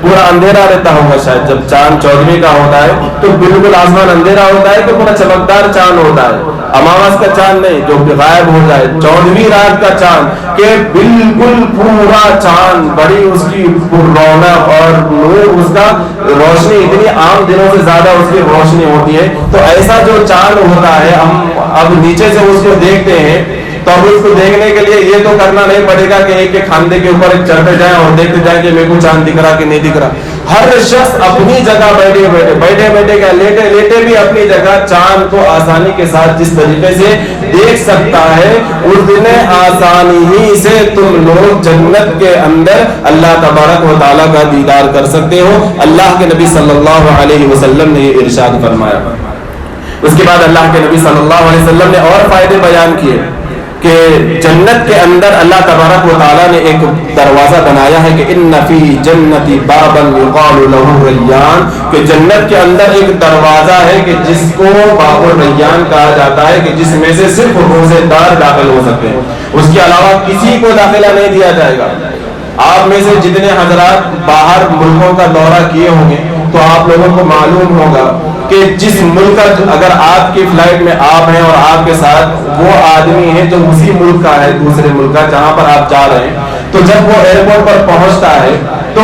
پورا اندھیرا رہتا ہوگا، شاید جب چاند 14ویں کا ہوتا ہے تو بالکل آسمان اندھیرا ہوتا ہے تو پورا چمکدار چاند ہوتا ہے، اماوس کا چاند نہیں جو غائب ہو جائے، 14ویں رات کا چاند کہ بالکل پورا چاند، بڑی اس کی رونق اور نور، اس کا روشنی اتنی عام دنوں سے زیادہ اس کی روشنی ہوتی ہے۔ تو ایسا جو چاند ہوتا ہے ہم اب نیچے سے اس کو دیکھتے ہیں تو اب اس کو دیکھنے کے لیے یہ تو کرنا نہیں پڑے گا کہ ایک کھاندے کے اوپر ایک چڑھتے جائیں اور دیکھتے جائیں کہ میرے کو چاند دکھ رہا کہ نہیں دکھ رہا۔ ہر شخص اپنی جگہ بیٹھے کیا لیٹے بھی اپنی جگہ چاند کو آسانی کے ساتھ جس طریقے سے دیکھ سکتا ہے، اتنے آسانی ہی سے تم لوگ جنت کے اندر اللہ تبارک و تعالیٰ کا دیدار کر سکتے ہو۔ اللہ کے نبی صلی اللہ علیہ وسلم نے یہ ارشاد فرمایا۔ اس کے بعد اللہ کے نبی صلی اللہ علیہ وسلم نے اور فائدے بیان کیے کہ جنت کے اندر اللہ تبارک و تعالیٰ نے ایک دروازہ بنایا ہے کہ ان فی جنتی بابا یقال له ریان، کہ جنت کے اندر ایک دروازہ ہے کہ جس کو باب الریان کہا جاتا ہے، کہ جس میں سے صرف روزے دار داخل ہو سکتے ہیں، اس کے علاوہ کسی کو داخلہ نہیں دیا جائے گا۔ آپ میں سے جتنے حضرات باہر ملکوں کا دورہ کیے ہوں گے تو آپ لوگوں کو معلوم ہوگا کہ جس ملک کا اگر آپ کی فلائٹ میں آپ ہیں اور آپ کے ساتھ وہ آدمی ہے جو اسی ملک کا ہے، دوسرے ملک کا جہاں پر آپ جا رہے ہیں، تو جب وہ ایئرپورٹ پر پہنچتا ہے تو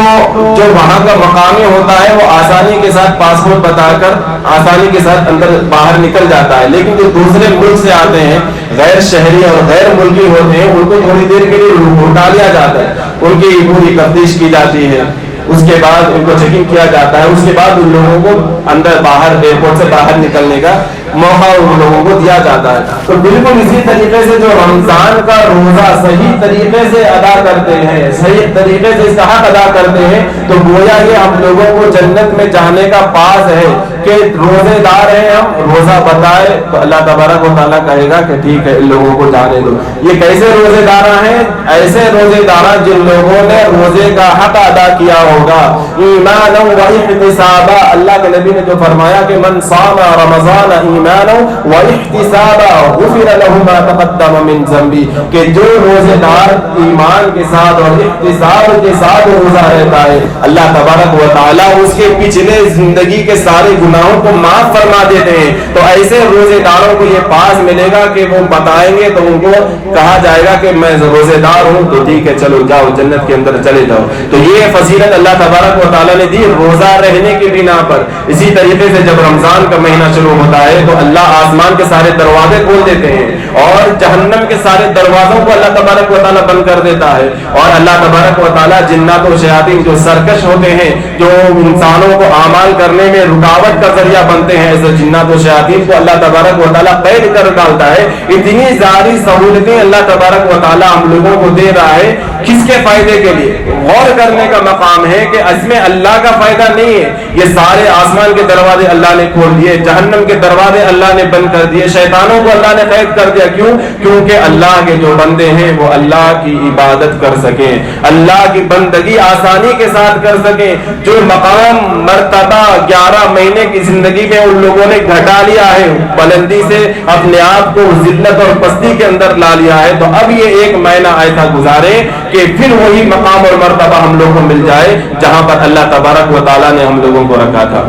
جو وہاں کا مقامی ہوتا ہے وہ آسانی کے ساتھ پاسپورٹ بتا کر آسانی کے ساتھ اندر باہر نکل جاتا ہے، لیکن جو دوسرے ملک سے آتے ہیں، غیر شہری اور غیر ملکی ہوتے ہیں، ان کو تھوڑی دیر کے لیے اٹھا لیا جاتا ہے، ان کی پوری تفتیش کی جاتی ہے، اس کے بعد ان کو چیکنگ کیا جاتا ہے، اس کے بعد ان لوگوں کو اندر باہر ایئرپورٹ سے باہر نکلنے کا موقع ان لوگوں کو دیا جاتا ہے۔ تو بالکل اسی طریقے سے جو رمضان کا روزہ صحیح طریقے سے ادا کرتے ہیں، صحیح طریقے سے اس کا حق ادا کرتے ہیں، تو گویا یہ ہم لوگوں کو جنت میں جانے کا پاس ہے کہ روزے دار ہیں ہم، روزہ بتائے تو اللہ تبارک و تعالیٰ کہے گا کہ ٹھیک ہے ان لوگوں کو جانے دو۔ یہ کیسے روزے دار ہیں؟ ایسے روزے دار جن لوگوں نے روزے کا حق ادا کیا ہوگا، ایمانا و احتسابا۔ اللہ کے نبی نے جو فرمایا کہ من صام رمضان ایمانا و احتسابا غفر له ما تقدم من ذنبی، کہ جو روزے دار ایمان کے ساتھ اور احتساب کے ساتھ روزہ رہتا ہے، اللہ تبارک و تعالیٰ اس کے پچھلے زندگی کے سارے گناہوں کو معاف فرما دیتے ہیں۔ تو ایسے روزے داروں کو یہ پاس ملے گا کہ وہ بتائیں گے تو ان کو کہا جائے گا کہ میں روزے دار ہوں، تو ٹھیک ہے چلو جاؤ جنت کے اندر چلے جاؤ۔ تو یہ فضیلت اللہ تبارک و تعالیٰ نے دی روزہ رہنے کی بنا پر۔ اسی طریقے سے جب رمضان کا مہینہ شروع ہوتا ہے تو اللہ آسمان کے سارے دروازے کھول دیتے ہیں اور جہنم کے سارے دروازوں کو اللہ تبارک و تعالیٰ بند کر دیتا ہے، اور اللہ تبارک و تعالیٰ جنات و شیاطین جو سرکش ہوتے ہیں، جو انسانوں کو اعمال کرنے میں رکاوٹ کا ذریعہ بنتے ہیں، ایسے جنات و شیاطین کو اللہ تبارک و تعالیٰ قید کر ڈالتا ہے۔ اتنی ساری سہولتیں اللہ تبارک و تعالیٰ ہم لوگوں کو دے رہا ہے، کس کے فائدے کے لیے؟ غور کرنے کا مقام ہے کہ اس میں اللہ کا فائدہ نہیں ہے۔ یہ سارے آسمان کے دروازے اللہ نے کھول دیے، جہنم کے دروازے اللہ نے بند کر دیے، شیطانوں کو اللہ نے قید کر دیا۔ کیوں؟ کیونکہ اللہ کے جو بندے ہیں وہ اللہ کی عبادت کر سکیں، اللہ کی بندگی آسانی کے ساتھ کر سکیں۔ جو مقام مرتبہ 11 مہینے کی زندگی میں ان لوگوں نے گھٹا لیا ہے، بلندی سے اپنے آپ کو ذلت اور پستی کے اندر لا لیا ہے، تو اب یہ ایک مہینہ ایسا گزارے کہ پھر وہی مقام اور مرتبہ ہم لوگ کو مل جائے جہاں پر اللہ تبارک و تعالیٰ نے ہم لوگوں کو رکھا تھا۔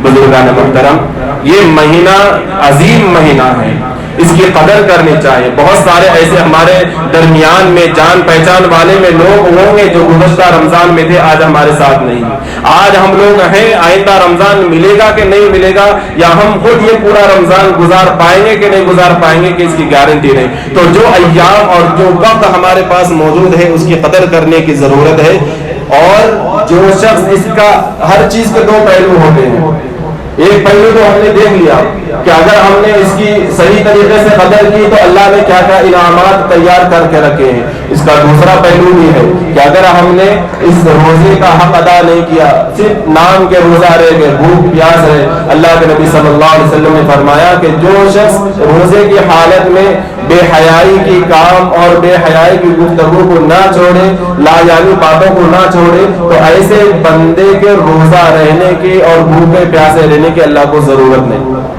بزرگان محترم، یہ مہینہ عظیم مہینہ ہے، اس کی قدر کرنی چاہیے۔ بہت سارے ایسے ہمارے درمیان میں جان پہچان والے میں لوگ ہوں گے جو گزشتہ رمضان میں تھے، آج ہمارے ساتھ نہیں ہیں۔ آج ہم لوگ ہیں، آئندہ رمضان ملے گا کہ نہیں ملے گا، یا ہم خود یہ پورا رمضان گزار پائیں گے کہ نہیں گزار پائیں گے، کہ اس کی گارنٹی نہیں۔ تو جو ایام اور جو وقت ہمارے پاس موجود ہے اس کی قدر کرنے کی ضرورت ہے۔ اور جو شخص، اس کا ہر چیز کے دو پہلو ہوتے ہیں۔ ایک پہلو تو ہم نے دیکھ لیا کہ اگر ہم نے اس کی صحیح طریقے سے قدر کی تو اللہ نے کیا کیا انعامات تیار کر کے رکھے ہیں۔ اس کا دوسرا پہلو بھی ہے کہ اگر ہم نے اس روزے کا حق ادا نہیں کیا، صرف نام کے روزہ رہ گئے، بھوک پیاس ہے، اللہ کے نبی صلی اللہ علیہ وسلم نے فرمایا کہ جو شخص روزے کی حالت میں بے حیائی کی کام اور بے حیائی کی گفتگو کو نہ چھوڑے، لایانی باتوں کو نہ چھوڑے، تو ایسے بندے کے روزہ رہنے کی اور بھوکے پیاسے رہنے کی اللہ کو ضرورت نہیں۔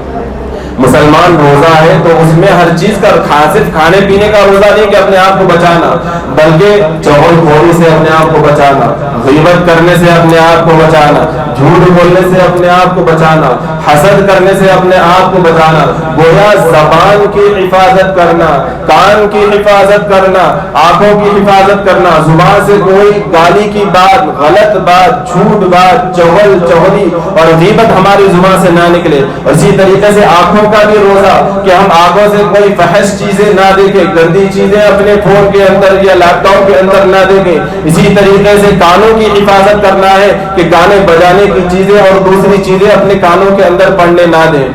مسلمان روزہ ہے تو اس میں ہر چیز کا، صرف کھانے پینے کا روزہ نہیں کہ اپنے آپ کو بچانا، بلکہ چغل خوری سے اپنے آپ کو بچانا، غیبت کرنے سے اپنے آپ کو بچانا، جھوٹ بولنے سے اپنے آپ کو بچانا، حسد کرنے سے اپنے آپ کو بچانا، گویا زبان کی حفاظت کرنا، کان کی حفاظت کرنا، آنکھوں کی حفاظت کرنا، زبان سے کوئی گالی کی بات، غلط بات، جھوٹ بات، چغل چغلی اور غیبت ہماری زبان سے نہ نکلے۔ اور اسی طریقے سے آنکھوں کا بھی روزہ کہ ہم آنکھوں سے کوئی فحش چیزیں نہ دیکھیں، گندی چیزیں اپنے فون کے اندر یا لیپ ٹاپ کے اندر نہ دیکھیں۔ اسی طریقے سے کانوں کی حفاظت کرنا ہے کہ گانے بجانے کی چیزیں اور دوسری چیزیں اپنے کانوں کے اندر پڑنے نہ دیں۔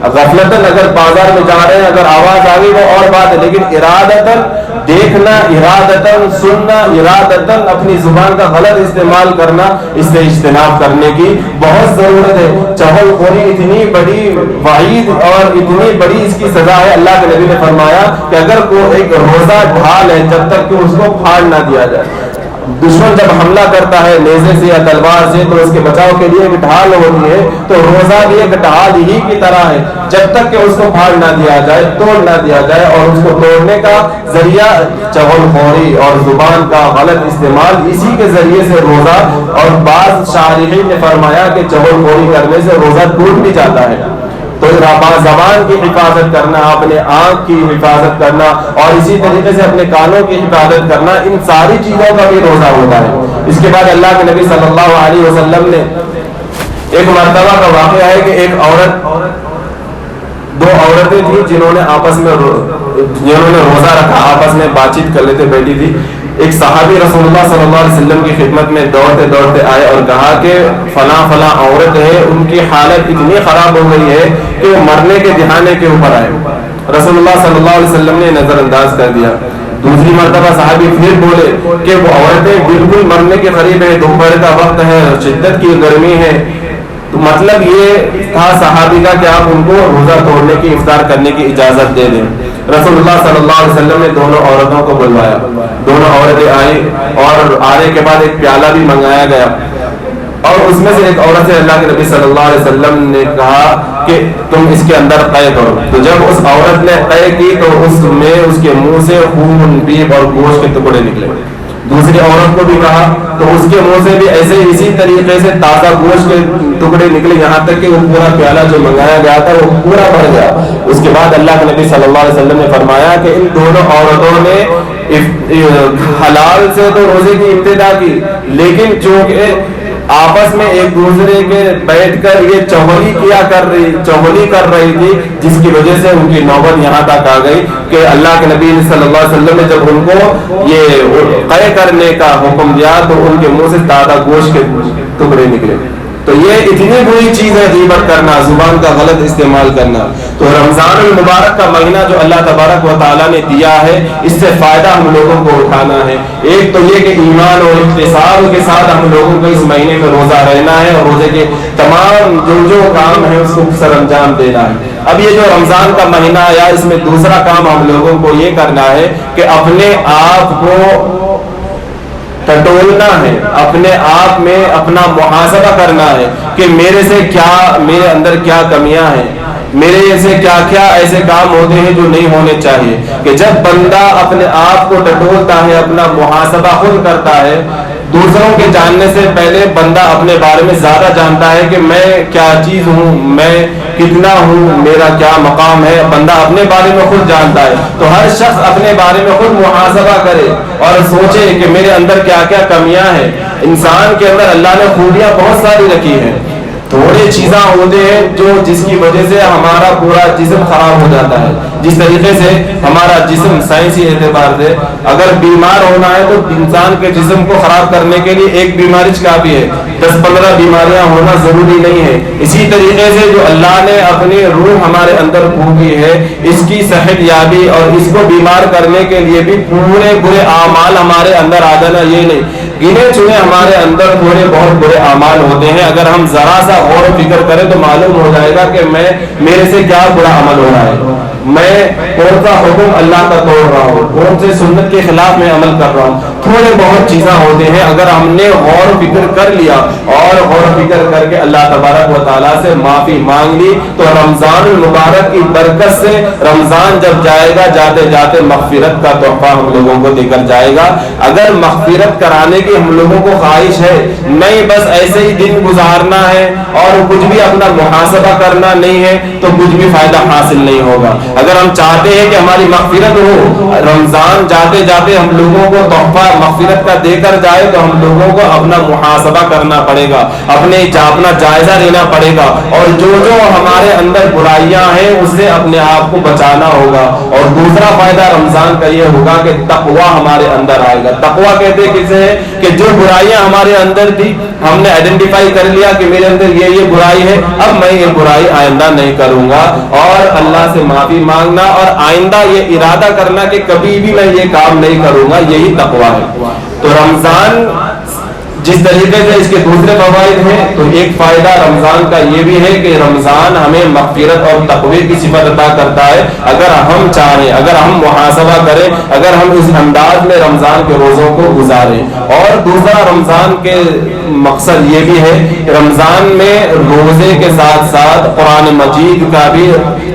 غفلتاً اگر بازار میں جا رہے ہیں اگر آواز آ گئی وہ اور بات ہے، لیکن ارادتاً دیکھنا، ارادتاً سننا، ارادتاً اپنی زبان کا غلط استعمال کرنا، اس سے اجتناب کرنے کی بہت ضرورت ہے۔ چغل خوری اتنی بڑی وعید اور اتنی بڑی اس کی سزا ہے، اللہ کے نبی نے فرمایا کہ اگر کوئی ایک روزہ ڈھال ہے جب تک کہ اس کو پھاڑ نہ دیا جائے، دشمن جب حملہ کرتا ہے نیزے سے یا تلوار سے تو اس کے بچاؤ کے لیے ایک ڈھال ہوتی ہے، تو روزہ بھی ایک ڈھال ہی کی طرح ہے، جب تک کہ اس کو پھاڑ نہ دیا جائے، توڑ نہ دیا جائے، اور اس کو توڑنے کا ذریعہ چغل خوری اور زبان کا غلط استعمال، اسی کے ذریعے سے روزہ، اور بعض شارحین نے فرمایا کہ چغل خوری کرنے سے روزہ ٹوٹ بھی جاتا ہے۔ تو زبان کی حفاظت کرنا، اپنے آنکھ کی حفاظت کرنا، اور اسی طریقے سے اپنے کانوں کی حفاظت کرنا، ان ساری چیزوں کا بھی روزہ ہوتا ہے۔ اس کے بعد اللہ کے نبی صلی اللہ علیہ وسلم نے ایک مرتبہ کا واقعہ ہے کہ ایک دو عورتیں تھیں جنہوں نے روزہ رکھا، آپس میں بات چیت کر لیتے بیٹھی تھی۔ ایک صحابی رسول اللہ صلی اللہ علیہ وسلم کی خدمت میں دوڑتے دوڑتے آئے اور کہا کہ فلاں فلاں عورت ہے، ان کی حالت اتنی خراب ہو گئی ہے کہ وہ مرنے کے دہانے کے اوپر آئے۔ رسول اللہ صلی اللہ علیہ وسلم نے نظر انداز کر دیا۔ دوسری مرتبہ صحابی پھر بولے کہ وہ عورتیں بالکل مرنے کے قریب ہیں، دوپہر کا وقت ہے، شدت کی گرمی ہے۔ تو مطلب یہ تھا صحابی کا کہ آپ ان کو روزہ توڑنے کی، افطار کرنے کی اجازت دے دیں۔ رسول اللہ صلی اللہ علیہ وسلم نے دونوں عورتوں کو بلوایا، دونوں عورتیں آئیں اور آنے کے بعد ایک پیالہ بھی منگایا گیا، اور اس میں سے ایک عورت سے اللہ کے نبی صلی اللہ علیہ وسلم نے کہا کہ تم اس کے اندر قے کرو۔ تو جب اس عورت نے قے کی تو اس میں اس کے منہ سے خون، بیف اور گوشت کے ٹکڑے نکلے۔ دوسری عورت کو بھی کہا تو اس کے منہ سے بھی ایسے اسی طریقے سے تازہ گوشت کے ٹکڑے نکلے، یہاں تک کہ وہ پورا پیالہ جو منگایا گیا تھا وہ پورا بھر گیا۔ اس کے بعد اللہ کے نبی صلی اللہ علیہ وسلم نے فرمایا کہ ان دونوں عورتوں نے حلال سے تو روزے کی ابتدا کی، لیکن چونکہ آپس میں ایک دوسرے کے بیٹھ کر یہ چغلی کر رہی تھی، جس کی وجہ سے ان کی نوبت یہاں تک آ گئی کہ اللہ کے نبی صلی اللہ علیہ وسلم نے جب ان کو یہ قے کرنے کا حکم دیا تو ان کے منہ سے تازہ گوشت کے ٹکڑے نکلے۔ تو یہ اتنی بری چیز ہے غیبت کرنا، زبان کا غلط استعمال کرنا۔ تو رمضان المبارک کا مہینہ جو اللہ تبارک و تعالیٰ نے دیا ہے، اس سے فائدہ ہم لوگوں کو اٹھانا ہے۔ ایک تو یہ کہ ایمان اور احتساب کے ساتھ ہم لوگوں کو اس مہینے میں روزہ رہنا ہے، اور روزے کے تمام جو کام ہیں اس کو سر انجام دینا ہے۔ اب یہ جو رمضان کا مہینہ آیا، اس میں دوسرا کام ہم لوگوں کو یہ کرنا ہے کہ اپنے آپ کو ٹٹولنا ہے، اپنے آپ میں اپنا محاسبہ کرنا ہے کہ میرے اندر کیا کمیاں ہیں، میرے سے کیا ایسے کام ہوتے ہیں جو نہیں ہونے چاہیے۔ کہ جب بندہ اپنے آپ کو ٹٹولتا ہے، اپنا محاسبہ خود کرتا ہے، دوسروں کے جاننے سے پہلے بندہ اپنے بارے میں زیادہ جانتا ہے کہ میں کیا چیز ہوں، میں کتنا ہوں، میرا کیا مقام ہے، بندہ اپنے بارے میں خود جانتا ہے۔ تو ہر شخص اپنے بارے میں خود محاسبہ کرے اور سوچے کہ میرے اندر کیا کیا کمیاں ہیں۔ انسان کے اندر اللہ نے خوبیاں بہت ساری رکھی ہیں، تھوڑے چیزاں ہوتے ہیں جس کی وجہ سے ہمارا پورا جسم خراب ہو جاتا ہے۔ جس طریقے سے ہمارا جسم سائنسی اعتبار سے اگر بیمار ہونا ہے تو انسان کے جسم کو خراب کرنے کے لیے ایک بیماری کافی ہے، 10-15 بیماریاں ہونا ضروری نہیں ہے۔ اسی طریقے سے جو اللہ نے اپنی روح ہمارے اندر پھونکی ہے، اس کی صحت یابی اور اس کو بیمار کرنے کے لیے بھی پورے برے اعمال ہمارے اندر آ جانا یہ نہیں، گنے چنے ہمارے اندر تھوڑے بہت برے اعمال ہوتے ہیں۔ اگر ہم ذرا سا غور و فکر کریں تو معلوم ہو جائے گا کہ میرے سے کیا برا عمل ہو رہا ہے، میں کون سا حکم اللہ کا توڑ رہا ہوں، کون سے سنت کے خلاف میں عمل کر رہا ہوں۔ تھوڑے بہت چیزیں ہوتے ہیں، اگر ہم نے غور و فکر کر لیا اور غور و فکر کر کے اللہ تبارک و تعالیٰ سے معافی مانگ لی تو رمضان المبارک کی برکت سے رمضان جب جائے گا جاتے جاتے مغفرت کا تحفہ ہم لوگوں کو دے کر جائے گا۔ اگر مغفرت کرانے کی ہم لوگوں کو خواہش ہے، نہیں بس ایسے ہی دن گزارنا ہے اور کچھ بھی اپنا محاسبہ کرنا نہیں ہے، تو کچھ بھی فائدہ حاصل نہیں ہوگا۔ اگر ہم چاہتے ہیں کہ ہماری مغفرت ہو، رمضان جاتے جاتے ہم لوگوں کو تحفہ مغفرت کا دے کر جائے، تو ہم لوگوں کو اپنا محاسبہ کرنا پڑے گا، اپنا جائزہ لینا پڑے گا، اور جو ہمارے اندر برائیاں ہیں اس سے اپنے آپ کو بچانا ہوگا۔ اور دوسرا فائدہ رمضان کا یہ ہوگا کہ تقویٰ ہمارے اندر آئے گا۔ تقویٰ کہتے کسے ہے کہ جو برائیاں ہمارے اندر تھی ہم نے آئیڈینٹیفائی کر لیا کہ میرے اندر یہ برائی ہے، اب میں یہ برائی آئندہ نہیں کروں گا، اور اللہ سے معافی مانگنا اور آئندہ یہ ارادہ کرنا کہ کبھی بھی میں یہ کام نہیں کروں گا، یہی تقویٰ ہے۔ تو رمضان جس طریقے سے اس کے دوسرے فوائد ہیں، تو ایک فائدہ رمضان کا یہ بھی ہے کہ رمضان ہمیں مغفرت اور تقوی کی صفت عطا کرتا ہے، اگر ہم چاہیں، اگر ہم محاسبہ کریں، اگر ہم اس انداز میں رمضان کے روزوں کو گزاریں۔ اور دوسرا رمضان کے مقصد یہ بھی ہے کہ رمضان میں روزے کے ساتھ ساتھ قرآن مجید کا بھی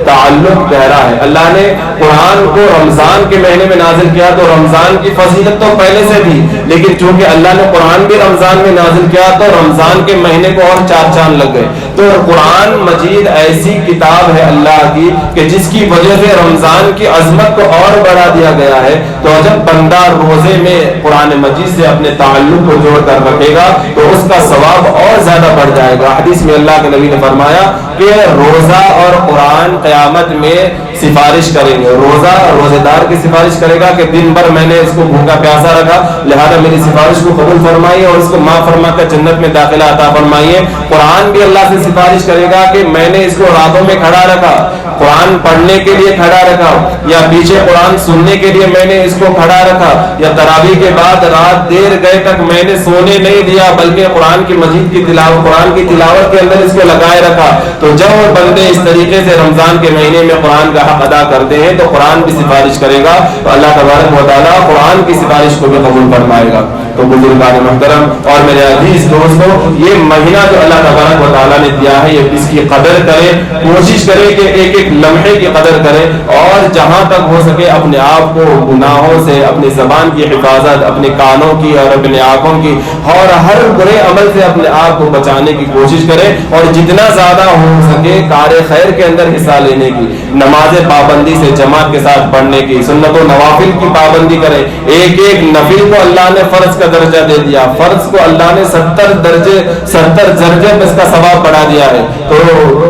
تعلق گہرا ہے۔ اللہ نے قرآن کو رمضان کے مہینے میں نازل کیا، تو رمضان کی فضیلت تو پہلے سے تھی، لیکن چونکہ اللہ نے قرآن بھی رمضان میں نازل کیا تو رمضان کے مہینے کو اور چار چاند لگ گئے۔ تو قرآن مجید ایسی کتاب ہے اللہ کی کہ جس کی وجہ سے رمضان کی عظمت کو اور بڑھا دیا گیا ہے۔ تو جب بندہ روزے میں قرآن مجید سے اپنے تعلق کو جوڑ کر رکھے گا تو اس کا ثواب اور زیادہ بڑھ جائے گا۔ حدیث میں اللہ کے نبی نے فرمایا کہ روزہ اور قرآن قیامت میں سفارش کریں گے۔ روزے دار کی سفارش کرے گا کہ دن بھر میں نے اس کو بھوکا پیاسا رکھا، لہذا میری سفارش کو قبول فرمائیے اور اس کو معاف فرما کر جنت میں داخلہ عطا فرمائیے۔ قرآن بھی اللہ سے سفارش کرے گا کہ میں نے اس کو راتوں میں کھڑا رکھا، قرآن پڑھنے کے لیے کھڑا رکھا، یا پیچھے قرآن سننے کے لیے میں نے اس کو کھڑا رکھا، یا تراویح کے بعد رات دیر گئے تک میں نے سونے نہیں دیا بلکہ قرآن کی مجید کی تلاوت، قرآن کی تلاوت کے اندر اس کو لگائے رکھا۔ تو جب وہ بندے اس طریقے سے رمضان کے مہینے میں قرآن کا حق ادا کرتے ہیں تو قرآن بھی سفارش کرے گا، تو اللہ تبارک و تعالیٰ قرآن کی سفارش کو بھی قبول فرمائے گا۔ تو بزرگان محترم اور میرے عزیز دوستو، یہ مہینہ جو اللہ تبارک و تعالیٰ نے دیا ہے یہ اس کی قدر کریں، کوشش کریں کہ ایک ایک لمحے کی قدر کریں، اور جہاں تک ہو سکے اپنے آپ کو گناہوں سے، اپنی زبان کی حفاظت، اپنے کانوں کی اور اپنے آنکھوں کی اور ہر برے عمل سے اپنے آپ کو بچانے کی کوشش کریں، اور جتنا زیادہ ہو سکے کار خیر کے اندر حصہ لینے کی، نماز پابندی سے جماعت کے ساتھ پڑھنے کی، سنت و نوافل کی پابندی کریں۔ ایک ایک نفل کو اللہ نے فرض کا درجہ دے دیا، فرض کو اللہ نے 70 درجے میں اس کا ثواب بڑھا دیا ہے۔ تو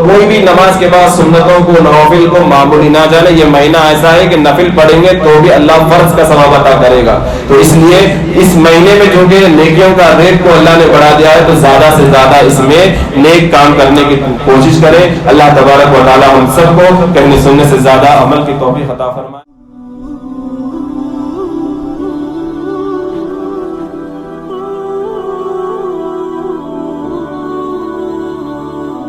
کوئی بھی نماز کے بعد سنتوں کو، نوافل کو معمولی نہ جانے، یہ مہینہ ایسا ہے کہ نفل پڑھیں گے تو بھی اللہ فرض کا ثواب عطا کرے گا۔ تو اس لیے اس مہینے میں جو کہ نیکیوں کا ریٹ کو اللہ نے بڑھا دیا ہے، تو زیادہ سے زیادہ اس میں نیک کام کرنے کی کوشش کریں۔ اللہ تبارک و تعالی ہم سب کو کہنے سننے سے زیادہ عمل کی توفیق عطا فرمائے۔